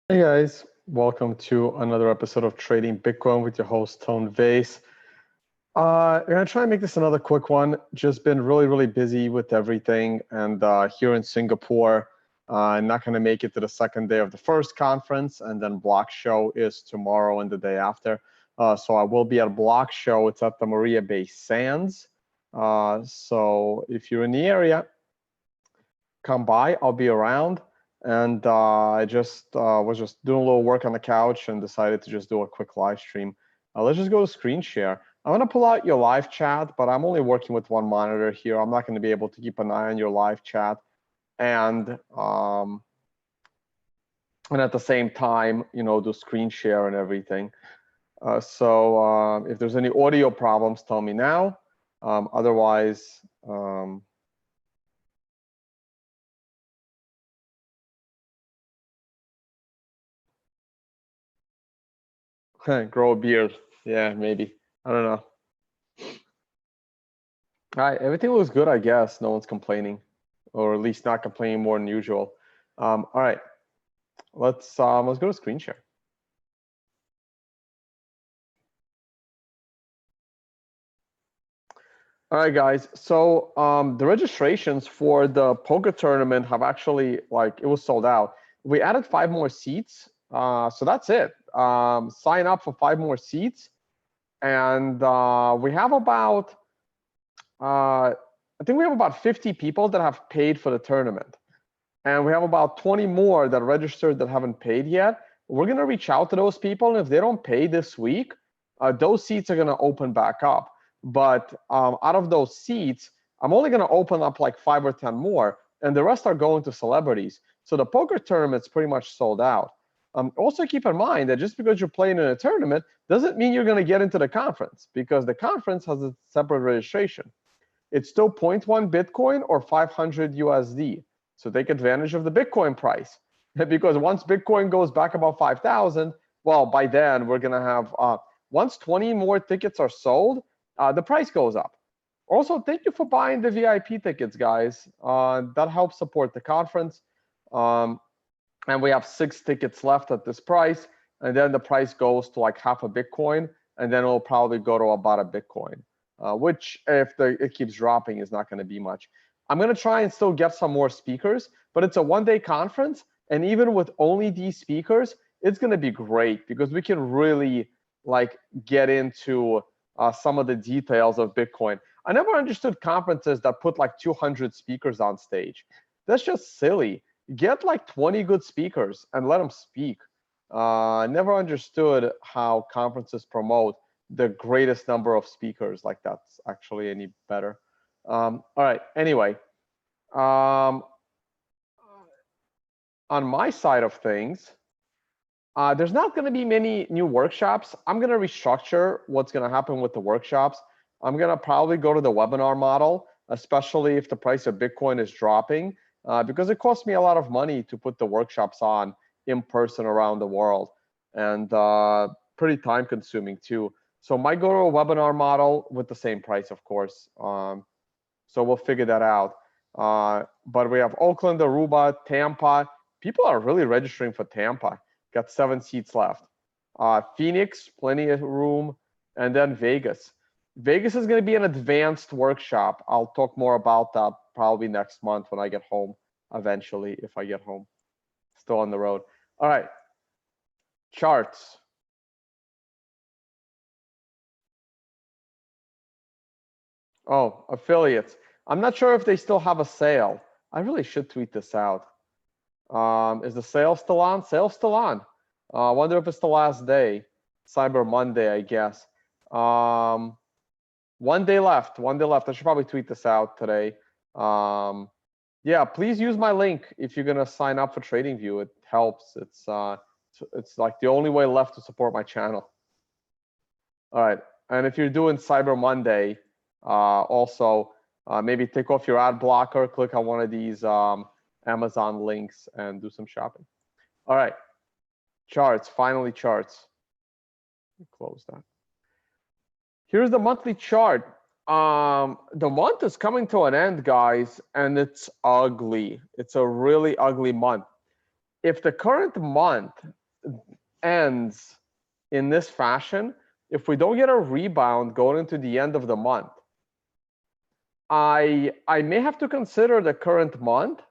Hey guys, welcome to another episode of Trading Bitcoin with your host Tone Vase. We're gonna try and make this another quick one. Just been really busy with everything, and here in Singapore, not gonna make it to the second day of the first conference, and then Block Show is tomorrow and the day after. So I will be at Block Show. It's at the Maria Bay Sands. So if you're in the area, come by. I'll be around. And I just was just doing a little work on the couch and decided to just do a quick live stream. Let's just go to screen share. I'm going to pull out your live chat, but I'm only working with one monitor here. I'm not going to be able to keep an eye on your live chat. And at the same time, do screen share and everything. So if there's any audio problems, tell me now. Otherwise, grow a beard. Yeah, maybe. I don't know. All right, everything looks good, I guess. No one's complaining, or at least not complaining more than usual. All right, let's go to screen share. All right, guys. So the registrations for the poker tournament have actually, it was sold out. We added 5 more seats, so that's it. Sign up for 5 more seats, and we have about, I think we have about 50 people that have paid for the tournament. And we have about 20 more that registered that haven't paid yet. We're going to reach out to those people. And if they don't pay this week, those seats are going to open back up. But out of those seats, I'm only going to open up like 5 or 10 more. And the rest are going to celebrities. So the poker tournament's pretty much sold out. Also keep in mind that just because you're playing in a tournament doesn't mean you're going to get into the conference, because the conference has a separate registration. It's still 0.1 Bitcoin or 500 USD. So take advantage of the Bitcoin price, because once Bitcoin goes back about 5,000, well, by then we're going to have, once 20 more tickets are sold, the price goes up. Also, thank you for buying the VIP tickets, guys. That helps support the conference. And we have 6 tickets left at this price. And then the price goes to like half a Bitcoin, and then it'll probably go to about a Bitcoin, which if it keeps dropping is not going to be much. I'm going to try and still get some more speakers, but it's a one-day conference. And even with only these speakers, it's going to be great, because we can really get into some of the details of Bitcoin. I never understood conferences that put like 200 speakers on stage. That's just silly. Get like 20 good speakers and let them speak. I never understood how conferences promote the greatest number of speakers. Like that's actually any better. All right, anyway, on my side of things, there's not going to be many new workshops. I'm going to restructure what's going to happen with the workshops. I'm going to probably go to the webinar model, especially if the price of Bitcoin is dropping, because it costs me a lot of money to put the workshops on in person around the world, and pretty time consuming too. So I might go to a webinar model with the same price, of course. So we'll figure that out. But we have Oakland, Aruba, Tampa. People are really registering for Tampa. Got 7 seats left. Phoenix, plenty of room. And then Vegas. Vegas is going to be an advanced workshop. I'll talk more about that probably next month when I get home, eventually, if I get home. Still on the road. All right. Charts. Oh, affiliates. I'm not sure if they still have a sale. I really should tweet this out. Is the sale still on? Sale's still on. I wonder if it's the last day. Cyber Monday, I guess. 1 day left. 1 day left. I should probably tweet this out today. Yeah, please use my link if you're gonna sign up for TradingView. It helps. It's like the only way left to support my channel. All right, and if you're doing Cyber Monday, also maybe take off your ad blocker, click on one of these Amazon links, and do some shopping. All right, charts. Finally, charts. Close that. Here's the monthly chart. The month is coming to an end, guys, and it's ugly. It's a really ugly month. if the current month ends in this fashion, if we don't get a rebound going into the end of the month, I may have to consider the current month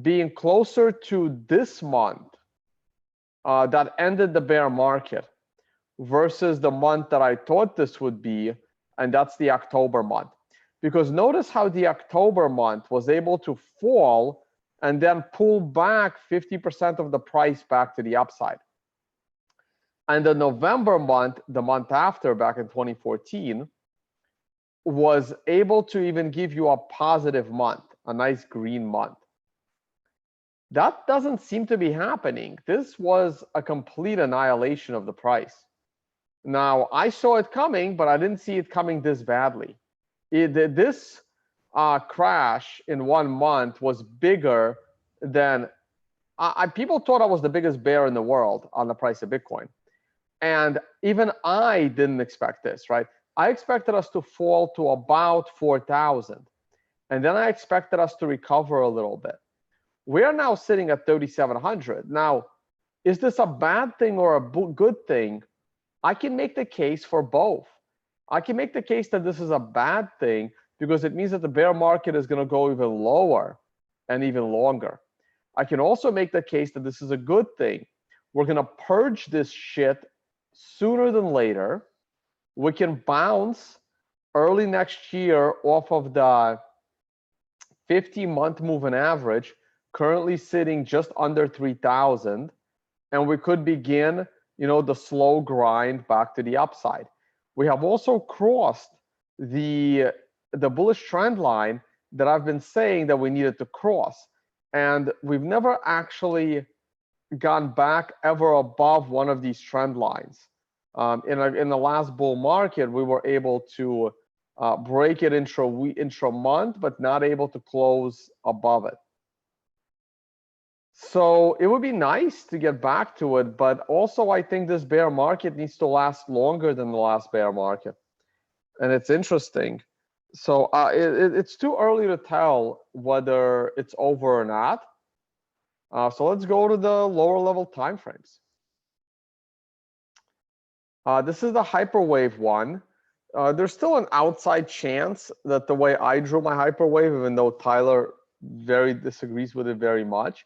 being closer to this month that ended the bear market versus the month that I thought this would be, and that's the October month. Because notice how the October month was able to fall and then pull back 50% of the price back to the upside. And the November month, the month after, back in 2014, was able to even give you a positive month, a nice green month. That doesn't seem to be happening. This was a complete annihilation of the price. Now, I saw it coming, but I didn't see it coming this badly. This crash in 1 month was bigger than people thought I was the biggest bear in the world on the price of Bitcoin. And even I didn't expect this, right? I expected us to fall to about 4,000. And then I expected us to recover a little bit. We are now sitting at 3,700. Now, is this a bad thing or a good thing? I can make the case for both. I can make the case that this is a bad thing because it means that the bear market is going to go even lower and even longer. I can also make the case that this is a good thing. We're going to purge this shit sooner than later. We can bounce early next year off of the 50-month moving average, currently sitting just under 3,000, and we could begin, the slow grind back to the upside. We have also crossed the bullish trend line that I've been saying that we needed to cross, and we've never actually gone back ever above one of these trend lines. In the last bull market, we were able to break it intra-month, but not able to close above it. So it would be nice to get back to it, but also I think this bear market needs to last longer than the last bear market. And it's interesting. So it's too early to tell whether it's over or not. So let's go to the lower level timeframes. This is the hyperwave one. There's still an outside chance that the way I drew my hyperwave, even though Tyler very disagrees with it very much,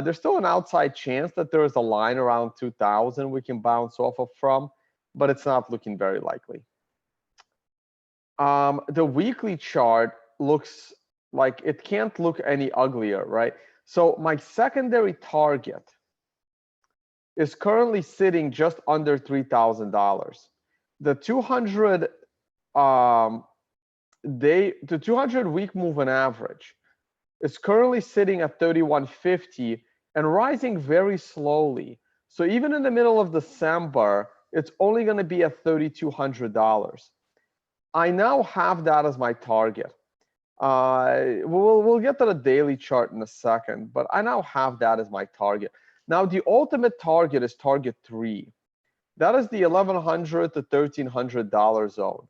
there's still an outside chance that there is a line around 2,000 we can bounce off of from, but it's not looking very likely. The weekly chart looks like it can't look any uglier, right? So my secondary target is currently sitting just under $3,000. The 200 the 200 week moving average is currently sitting at 3,150 and rising very slowly. So even in the middle of December, it's only going to be at $3,200. I now have that as my target. We'll get to the daily chart in a second, but I now have that as my target. Now the ultimate target is target 3. That is the $1,100 to $1,300 zone.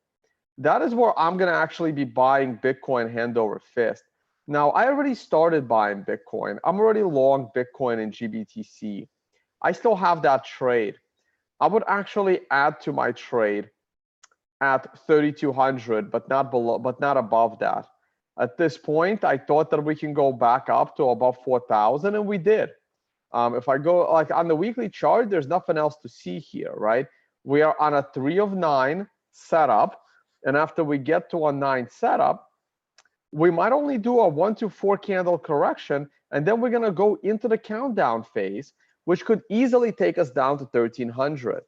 That is where I'm going to actually be buying Bitcoin hand over fist. Now, I already started buying Bitcoin. I'm already long Bitcoin and GBTC. I still have that trade. I would actually add to my trade at 3,200, but not below, but not above that. At this point, I thought that we can go back up to above 4,000, and we did. If I go like on the weekly chart, there's nothing else to see here, right? We are on a 3 of 9 setup, and after we get to a 9 setup, we might only do a 1 to 4 candle correction, and then we're going to go into the countdown phase, which could easily take us down to 1,300.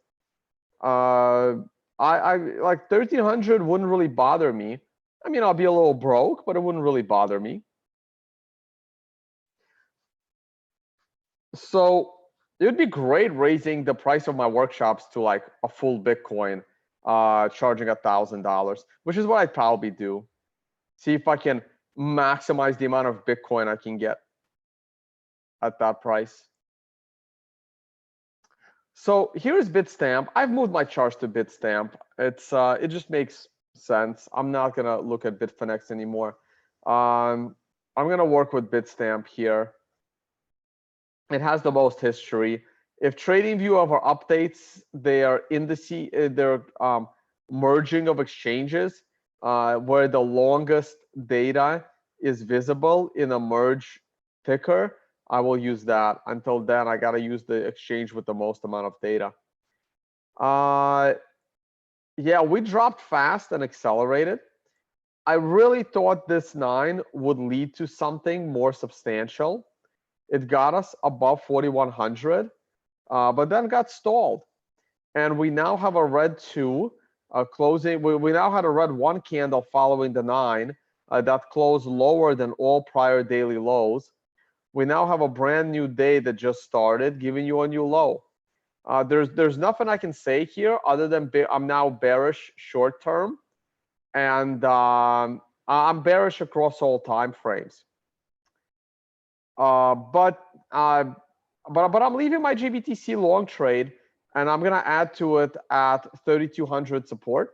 I like 1,300 wouldn't really bother me. I mean, I'll be a little broke, but it wouldn't really bother me. So it would be great raising the price of my workshops to like a full Bitcoin, charging $1,000, which is what I'd probably do. See if I can maximize the amount of Bitcoin I can get at that price. So here's Bitstamp. I've moved my charts to Bitstamp. It just makes sense. I'm not gonna look at Bitfinex anymore. I'm gonna work with Bitstamp here. It has the most history. If TradingView ever updates their indice, their merging of exchanges, where the longest data is visible in a merge ticker, I will use that. Until then, I gotta use the exchange with the most amount of data. Yeah, we dropped fast and accelerated. I really thought this 9 would lead to something more substantial. It got us above 4,100, but then got stalled. And we now have a red 2 closing. We now had a red 1 candle following the 9 that closed lower than all prior daily lows. We now have a brand new day that just started, giving you a new low. There's nothing I can say here other than I'm now bearish short term, and I'm bearish across all time frames. But I'm leaving my GBTC long trade, and I'm gonna add to it at 3,200 support.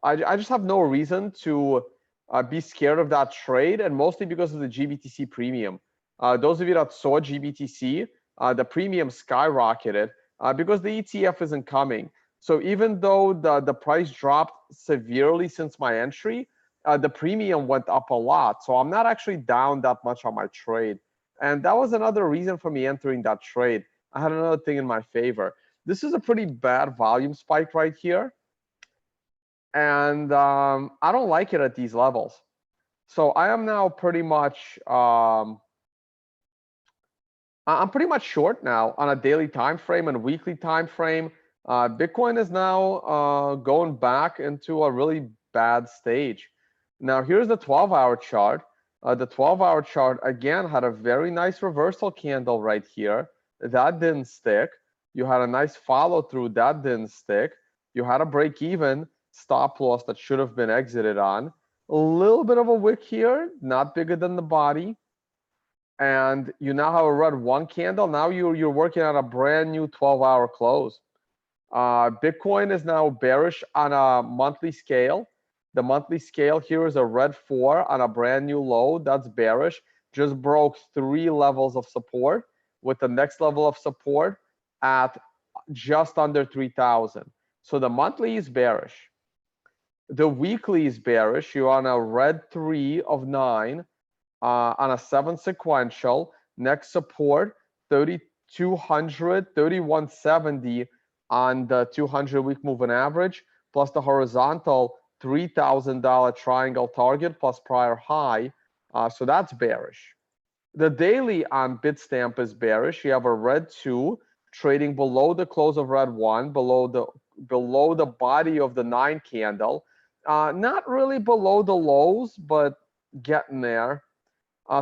I just have no reason to be scared of that trade, and mostly because of the GBTC premium. Those of you that saw GBTC, the premium skyrocketed because the ETF isn't coming. So even though the price dropped severely since my entry, the premium went up a lot. So I'm not actually down that much on my trade. And that was another reason for me entering that trade. I had another thing in my favor. This is a pretty bad volume spike right here. And I don't like it at these levels. So I am now pretty much, I'm pretty much short now on a daily time frame and weekly time frame. Bitcoin is now going back into a really bad stage. Now here's the 12-hour chart. The 12-hour chart again had a very nice reversal candle right here. That didn't stick. You had a nice follow through. That didn't stick. You had a break even stop loss that should have been exited on. A little bit of a wick here, not bigger than the body. And you now have a red 1 candle. Now you're working on a brand new 12-hour close. Bitcoin is now bearish on a monthly scale. The monthly scale here is a red 4 on a brand new low. That's bearish. Just broke 3 levels of support, with the next level of support at just under 3,000. So the monthly is bearish. The weekly is bearish. You're on a red 3 of 9 on a 7 sequential. Next support 3,200, 3,170 on the 200-week moving average, plus the horizontal $3,000 triangle target plus prior high. So that's bearish. The daily on Bitstamp is bearish. You have a red 2 trading below the close of red 1, below the body of the 9 candle. Not really below the lows, but getting there.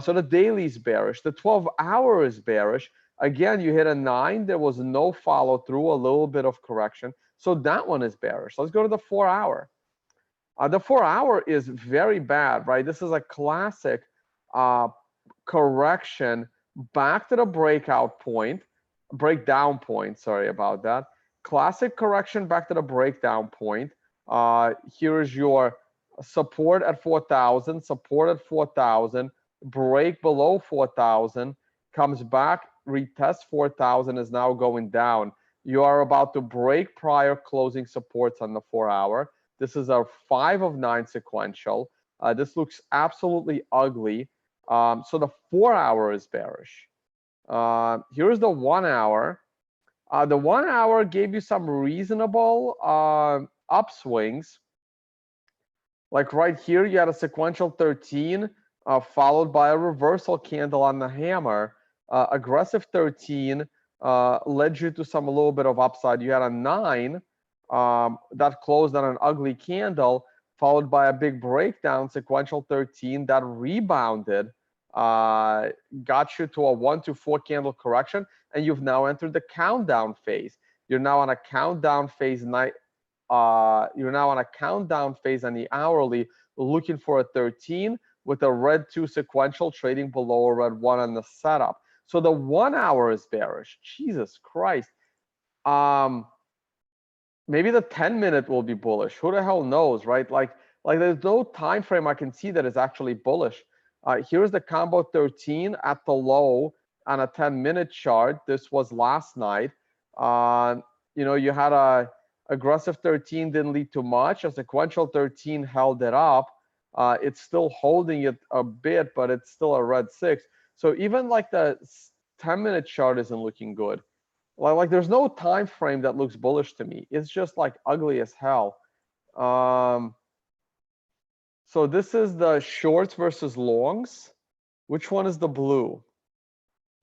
So the daily is bearish. The 12-hour is bearish. Again, you hit a 9. There was no follow through, a little bit of correction. So that one is bearish. Let's go to the 4-hour. The 4-hour is very bad, right? This is a classic correction back to the breakdown point. Sorry about that. Classic correction back to the breakdown point. Here is your support at 4,000, support at 4,000, break below 4,000, comes back, retests 4,000, is now going down. You are about to break prior closing supports on the 4-hour. This is a 5 of 9 sequential. This looks absolutely ugly. So the 4-hour is bearish. Here's the 1-hour. The 1-hour gave you some reasonable upswings. Like right here, you had a sequential 13 followed by a reversal candle on the hammer. Aggressive 13 led you to a little bit of upside. You had a 9 that closed on an ugly candle, followed by a big breakdown, sequential 13 that rebounded, got you to a 1 to 4 candle correction, and you've now entered the countdown phase. You're now on a countdown phase you're now on a countdown phase on the hourly, looking for a 13 with a red 2 sequential trading below a red 1 on the setup. So the 1-hour is bearish. Jesus Christ. Maybe the 10-minute will be bullish. Who the hell knows, right? Like there's no time frame I can see that is actually bullish. Here's the combo 13 at the low on a 10-minute chart. This was last night. You had a aggressive 13 didn't lead to much. A sequential 13 held it up. It's still holding it a bit, but it's still a red 6. So even like the 10-minute chart isn't looking good. Like there's no time frame that looks bullish to me. It's just like ugly as hell. So this is the shorts versus longs. Which one is the blue?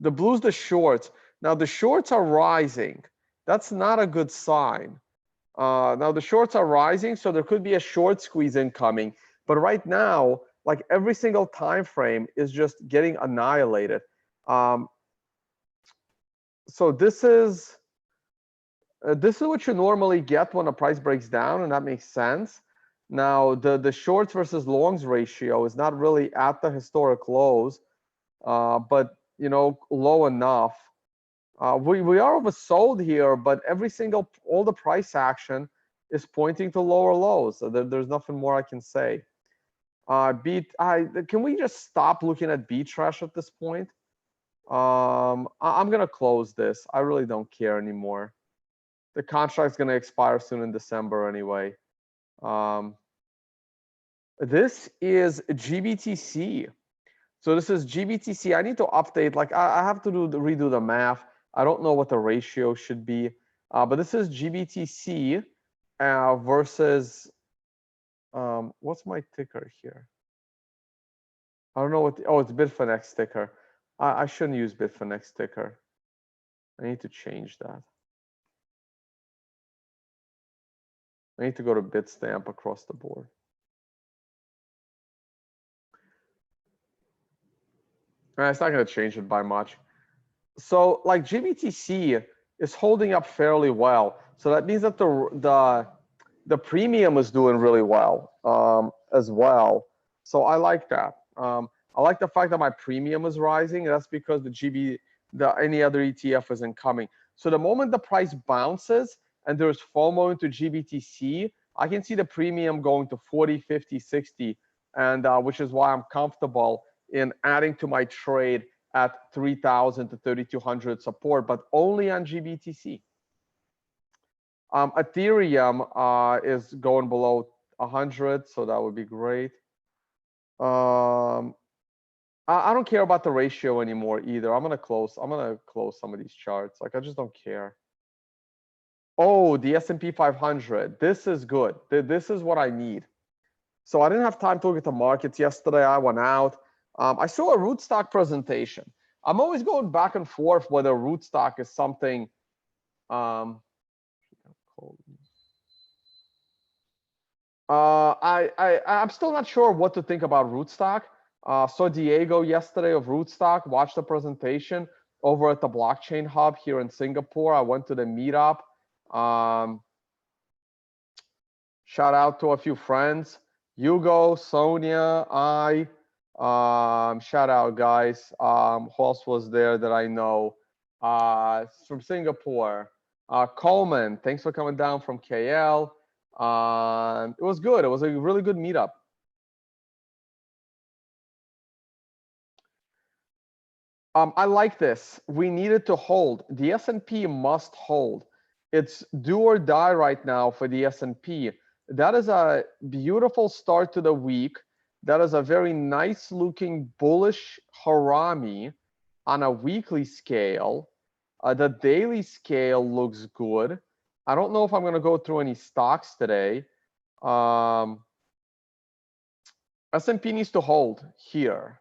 The blue's the shorts. Now the shorts are rising. That's not a good sign. Now the shorts are rising, so there could be a short squeeze incoming. But right now, like every single time frame is just getting annihilated. So this is what you normally get when a price breaks down, and that makes sense. Now the shorts versus longs ratio is not really at the historic lows, but low enough. We are oversold here, but all the price action is pointing to lower lows. So there's nothing more I can say. Can we just stop looking at B trash at this point? I'm gonna close this. I really don't care anymore. The contract's gonna expire soon in December anyway. This is GBTC. So this is GBTC. I need to update. Like I have to redo the math. I don't know what the ratio should be, but this is GBTC versus what's my ticker here? I don't know what. It's Bitfinex ticker. I shouldn't use Bitfinex ticker. I need to change that. I need to go to Bitstamp across the board. It's not going to change it by much. So like GBTC is holding up fairly well. So that means that the premium is doing really well as well. So I like that. I like the fact that my premium is rising. That's because any other ETF isn't coming. So the moment the price bounces and there's FOMO into GBTC, I can see the premium going to 40, 50, 60, and which is why I'm comfortable in adding to my trade at 3,000 to 3,200 support, but only on GBTC. Ethereum is going below 100, so that would be great. I don't care about the ratio anymore either. I'm gonna close some of these charts. Like I just don't care. Oh, the S&P 500. This is good. This is what I need. So I didn't have time to look at the markets yesterday. I went out. I saw a rootstock presentation. I'm always going back and forth whether rootstock is something. I'm still not sure what to think about rootstock. Saw Diego yesterday of rootstock. Watched the presentation over at the blockchain hub here in Singapore. I went to the meetup. Shout out to a few friends. Hugo, Sonia, shout out guys. Who else was there that I know? From Singapore. Coleman, thanks for coming down from KL. It was good. It was a really good meetup. I like this. We needed to hold. The S&P must hold. It's do or die right now for the S&P. That is a beautiful start to the week. That is a very nice looking bullish harami on a weekly scale. The daily scale looks good. I don't know if I'm going to go through any stocks today. S&P needs to hold here.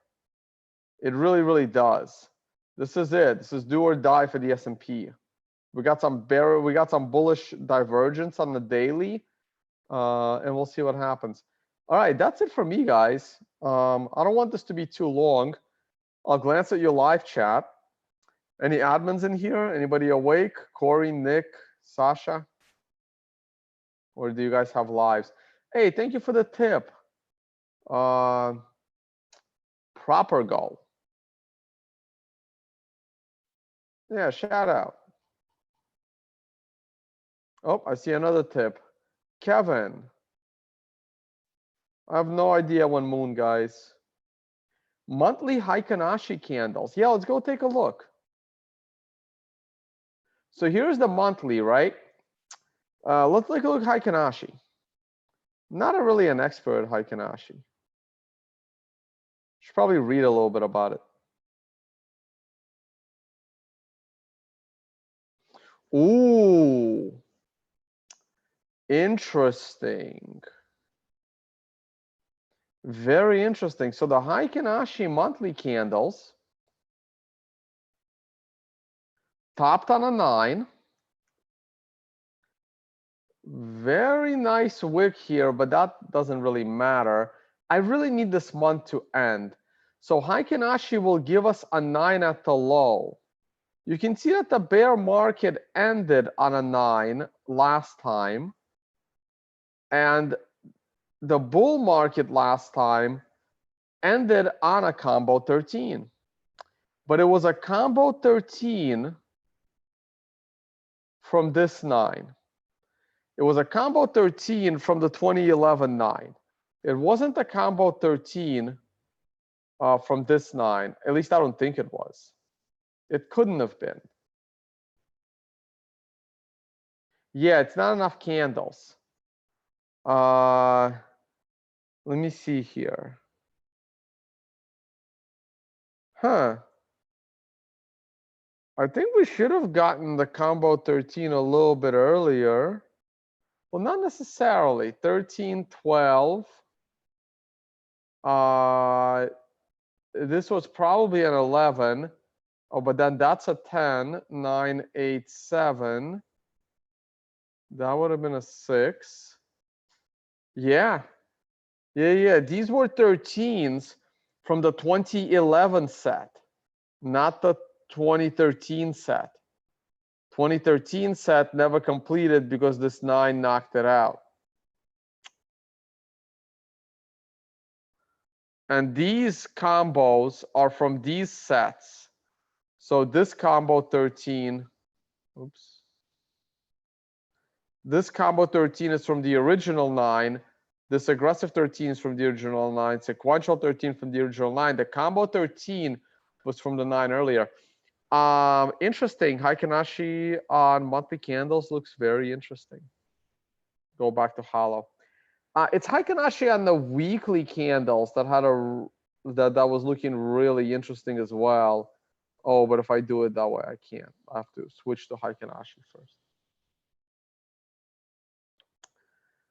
It really, really does. This is it. This is do or die for the S&P. We got some bullish divergence on the daily, and we'll see what happens. All right, that's it for me, guys. I don't want this to be too long. I'll glance at your live chat. Any admins in here? Anybody awake? Corey, Nick, Sasha? Or do you guys have lives? Hey, thank you for the tip. Proper goal. Yeah, shout out. Oh, I see another tip. Kevin. I have no idea when moon, guys. Monthly Heikanashi candles. Yeah, let's go take a look. So here's the monthly, right? Let's take a look at Heikin-Ashi. Not really an expert at Heikin-Ashi. Should probably read a little bit about it. Ooh, interesting. Very interesting. So the Heikin-Ashi monthly candles topped on a 9. Very nice wick here, but that doesn't really matter. I really need this month to end. So Heikin-Ashi will give us a 9 at the low. You can see that the bear market ended on a 9 last time. And the bull market last time ended on a combo 13. But it was a combo 13 from this 9. It was a combo 13 from the 2011 9. It wasn't a combo 13 from this 9. At least I don't think it was. It couldn't have been. Yeah, it's not enough candles. Let me see here. Huh. I think we should have gotten the combo 13 a little bit earlier. Well, not necessarily. 13, 12. This was probably an 11. Oh, but then that's a 10, 9, 8, 7. That would have been a 6. Yeah. Yeah. These were 13s from the 2011 set, not the 2013 set. 2013 set never completed because this 9 knocked it out. And these combos are from these sets. So this combo 13, oops. This combo 13 is from the original 9. This aggressive 13 is from the original 9. Sequential 13 from the original 9. The combo 13 was from the 9 earlier. Interesting. Heikin-Ashi on monthly candles looks very interesting. Go back to hollow. It's Heikin-Ashi on the weekly candles that had that was looking really interesting as well. Oh, but if I do it that way, I can't. I have to switch to Heikin-Ashi first.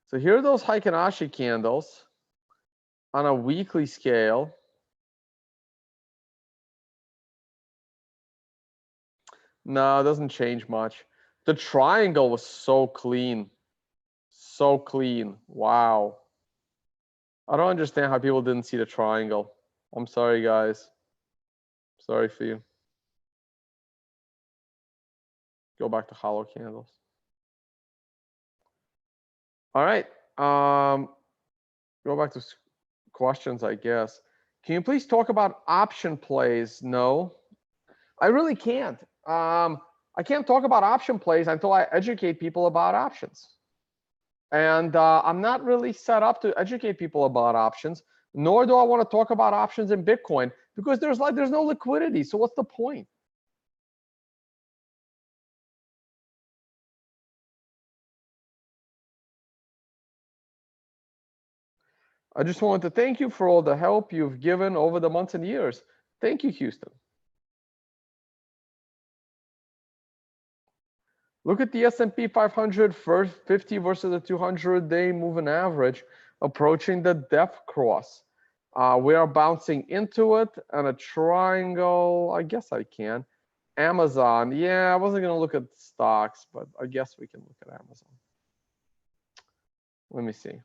So here are those Heikin-Ashi candles on a weekly scale. No, it doesn't change much. The triangle was so clean. So clean. Wow. I don't understand how people didn't see the triangle. I'm sorry, guys. Sorry for you. Go back to hollow candles. All right. Go back to questions, I guess. Can you please talk about option plays? No, I really can't. I can't talk about option plays until I educate people about options. And I'm not really set up to educate people about options, nor do I want to talk about options in Bitcoin because there's no liquidity. So what's the point? I just wanted to thank you for all the help you've given over the months and years. Thank you, Houston. Look at the S&P 500 first 50 versus the 200-day moving average approaching the depth cross. We are bouncing into it and a triangle. I guess I can. Amazon. Yeah, I wasn't going to look at stocks, but I guess we can look at Amazon. Let me see.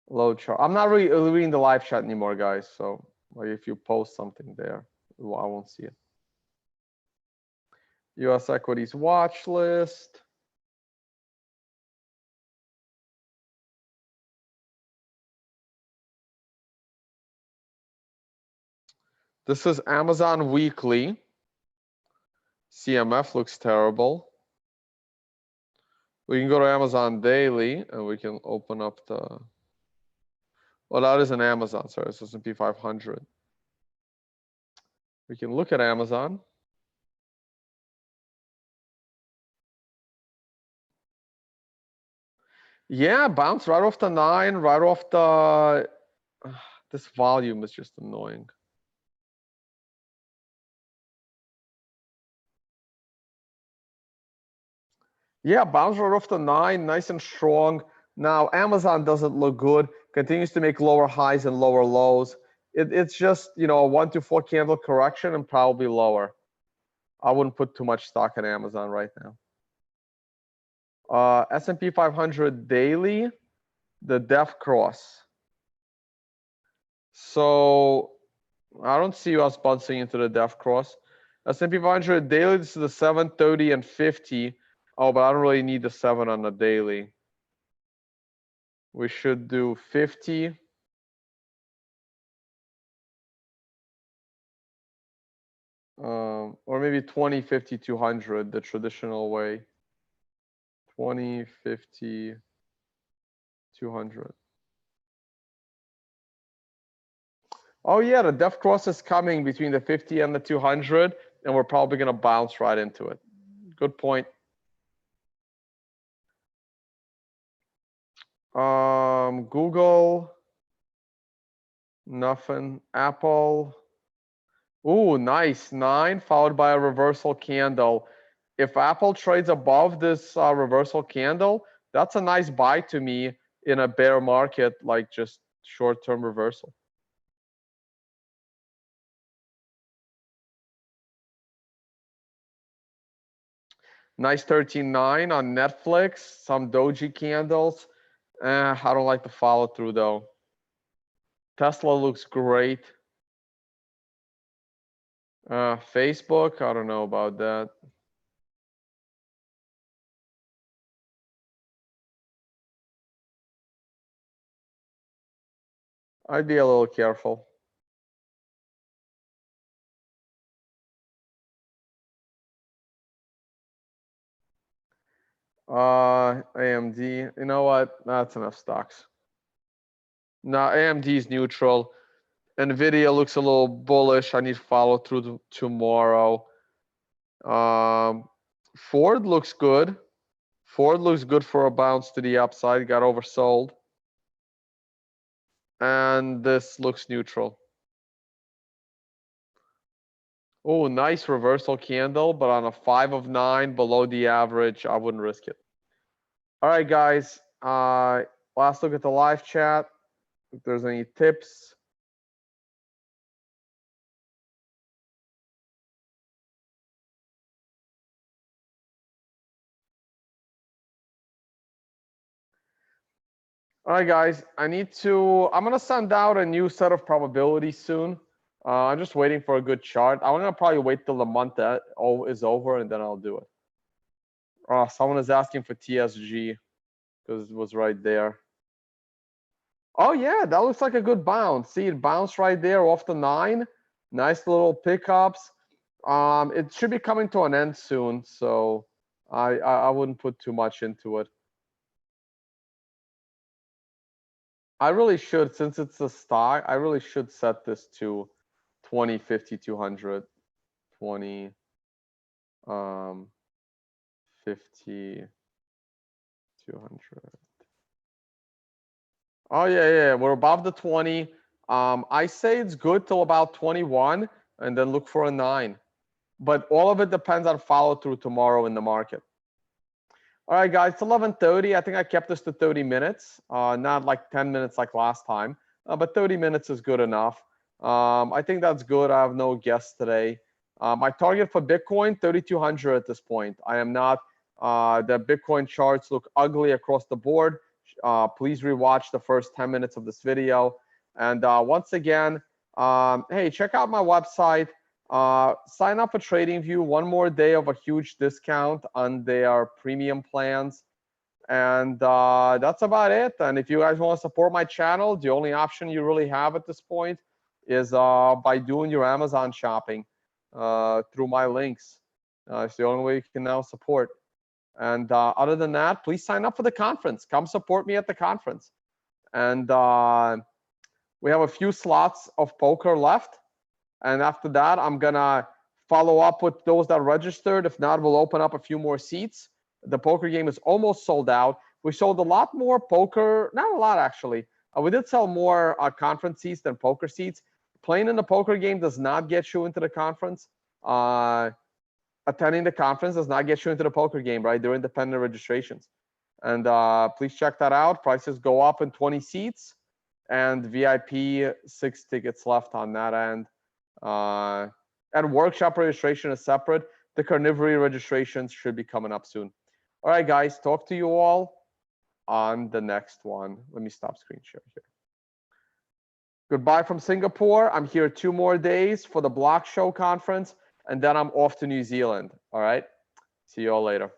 Low chart. I'm not really reading the live chat anymore, guys. So like if you post something there, well, I won't see it. US equities watch list. This is Amazon Weekly. CMF looks terrible. We can go to Amazon Daily and we can open up the, well, that is an Amazon, sorry, it's S&P 500. We can look at Amazon. Yeah, bounce right off the 9, right off the. This volume is just annoying. Yeah, bounce right off the 9, nice and strong. Now, Amazon doesn't look good, continues to make lower highs and lower lows. It's just, a 1 to 4 candle correction and probably lower. I wouldn't put too much stock in Amazon right now. S&P 500 daily, the def cross. So I don't see us bouncing into the def cross. S&P 500 daily, this is the 7, 30, and 50. Oh, but I don't really need the 7 on the daily. We should do 50. Or maybe 20, 50, 200, the traditional way. 20, 50, 200. Oh yeah, the def cross is coming between the 50 and the 200, and we're probably going to bounce right into it. Good point. Google, nothing. Apple. Ooh, nice. 9 followed by a reversal candle. If Apple trades above this reversal candle, that's a nice buy to me in a bear market, like just short-term reversal. Nice 13.9 on Netflix, some doji candles. I don't like the follow through though. Tesla looks great. Facebook, I don't know about that. I'd be a little careful. AMD, you know what? That's enough stocks. Now AMD is neutral. Nvidia looks a little bullish. I need follow through tomorrow. Ford looks good. Ford looks good for a bounce to the upside. Got oversold. And this looks neutral. Oh, nice reversal candle, but on a 5 of 9 below the average, I wouldn't risk it. All right, guys. Last look at the live chat. If there's any tips. All right, guys. I'm gonna send out a new set of probabilities soon. I'm just waiting for a good chart. I'm gonna probably wait till the month that is over and then I'll do it. Someone is asking for TSG because it was right there. Oh yeah, that looks like a good bounce. See, it bounced right there off the 9. Nice little pickups. It should be coming to an end soon, so I wouldn't put too much into it. I really should, since it's a stock, I really should set this to 20, 50, 200, 20, 50, 200. Oh yeah, we're above the 20. I say it's good till about 21 and then look for a 9. But all of it depends on follow through tomorrow in the market. All right, guys, it's 11:30. I think I kept this to 30 minutes, not like 10 minutes like last time, but 30 minutes is good enough. I think that's good. I have no guests today. My target for Bitcoin, 3,200 at this point. I am not. The Bitcoin charts look ugly across the board. Please rewatch the first 10 minutes of this video. And once again, hey, check out my website. Sign up for TradingView. One more day of a huge discount on their premium plans. And that's about it. And if you guys want to support my channel, the only option you really have at this point is by doing your Amazon shopping through my links. It's the only way you can now support. And other than that, please sign up for the conference. Come support me at the conference. And we have a few slots of poker left. And after that, I'm going to follow up with those that registered. If not, we'll open up a few more seats. The poker game is almost sold out. We sold a lot more poker, not a lot actually. We did sell more conference seats than poker seats. Playing in the poker game does not get you into the conference. Attending the conference does not get you into the poker game, right? They're independent registrations. And please check that out. Prices go up in 20 seats, and VIP 6 tickets left on that end. And workshop registration is separate. The carnivory registrations should be coming up soon. All right, guys, talk to you all on the next one. Let me stop screen share here. Goodbye from Singapore. I'm here 2 more days for the Block Show conference, and then I'm off to New Zealand. All right. See you all later.